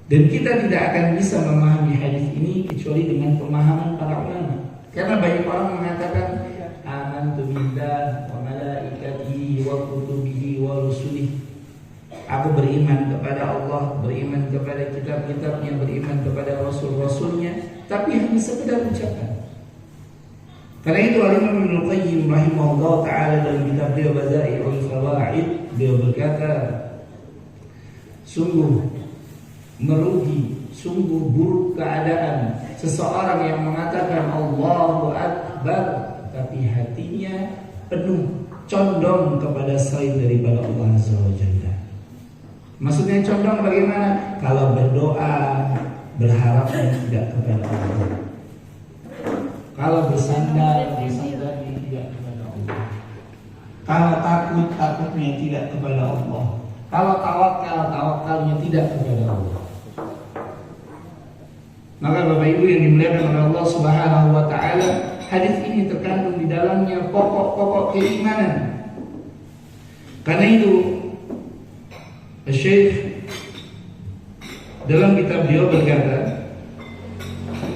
Dan kita tidak akan bisa memahami hadis ini kecuali dengan pemahaman para ulama. Karena banyak orang mengatakan amantu billah wa malaikatihi wa kutubihi wa rusulihi. Aku beriman kepada Allah, beriman kepada kitab-kitabnya, beriman kepada rasul-rasulnya, tapi hanya sekedar ucapan. Karena itu Al-Imam Ibnu Qayyim rahimahullah taala dalam kitab beliau Bada'i'ul Fawaid, beliau berkata, sungguh merugi, sungguh buruk keadaan seseorang yang mengatakan Allahu Akbar tapi hatinya penuh condong kepada selain daripada Allah Azza wa Jalla. Maksudnya condong bagaimana? Kalau berdoa berharapnya tidak kepada Allah. Kalau bersandar tidak kepada Allah. Kalau takutnya tidak kepada Allah. Kalau tawakalnya tidak kepada Allah. Maka Bapak Ibu yang dimuliakan oleh Allah Subhanahu wa taala, hadis ini terkandung di dalamnya pokok-pokok keimanan. Karena itu Syekh dalam kitab beliau berkata,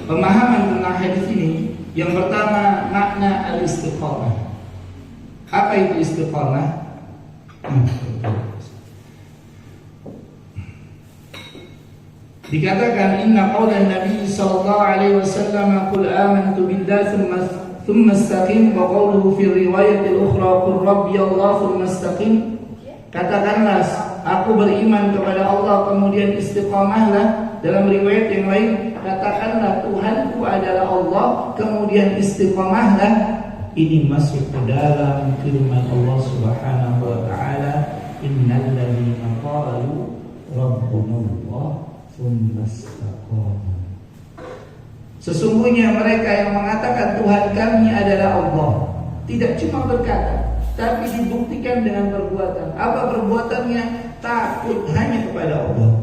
pemahaman tentang hadis ini yang pertama makna al-istiqamah. Apa itu istiqamah? Dikatakan inna qaulan Nabi sallallahu alaihi wasallam qul amantu billahi thumma istaqim wa qawluhu fi riwayat al-ukhra qul rabbi Allah thumma istaqim. Katakanlah aku beriman kepada Allah kemudian istiqamahlah. Dalam riwayat yang lain katakanlah Tuhanku adalah Allah kemudian istiqamahlah. Ini masuk ke dalam firman Allah Subhanahu wa taala, innal ladzina qalu rabbuna Allah tsumma istaqamu. Sesungguhnya mereka yang mengatakan Tuhan kami adalah Allah tidak cuma berkata tapi dibuktikan dengan perbuatan. Apa perbuatannya? Takut hanya kepada Allah,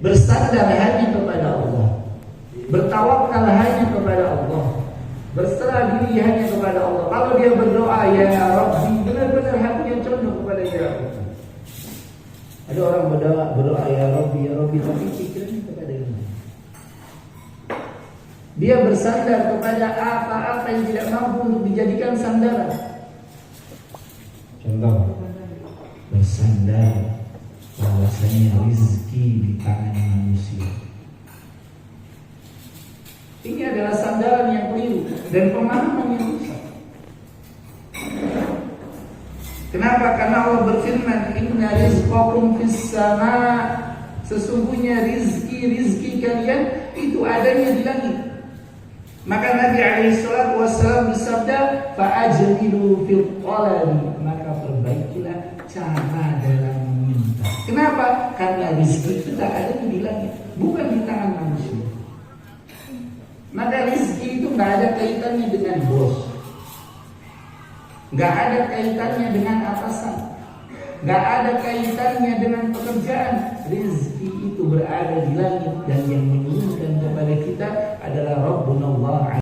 bersandar hanya kepada Allah, bertawakal hanya kepada Allah, berserah diri hanya kepada Allah. Kalau dia berdoa ya Rabbi, benar-benar hatinya condong kepada ya Rabbi. Ada orang berdoa ya Rabbi tapi pikirannya kepada Allah. Dia bersandar kepada apa-apa yang tidak mampu untuk dijadikan sandaran. Contoh, bersandar bahwasanya rezeki di tangan manusia. Ini adalah sandaran yang keliru dan pemahaman yang rusak. Kenapa? Karena Allah berfirman, inna rizqakum fis sama. Sesungguhnya rizki kalian itu adanya di langit. Maka Nabi alaihissalatu wassalam bersabda, fa'ajmilu fil qalbi, maka perbaikilah cara dalam meminta. Kenapa? Karena rezeki kita ada di langit, bukan di tangan manusia. Maka rezeki itu nggak ada kaitannya dengan bos, nggak ada kaitannya dengan atasan, nggak ada kaitannya dengan pekerjaan. Rezeki itu berada di langit dan yang menurunkan kepada kita adalah Rabbuna Allah.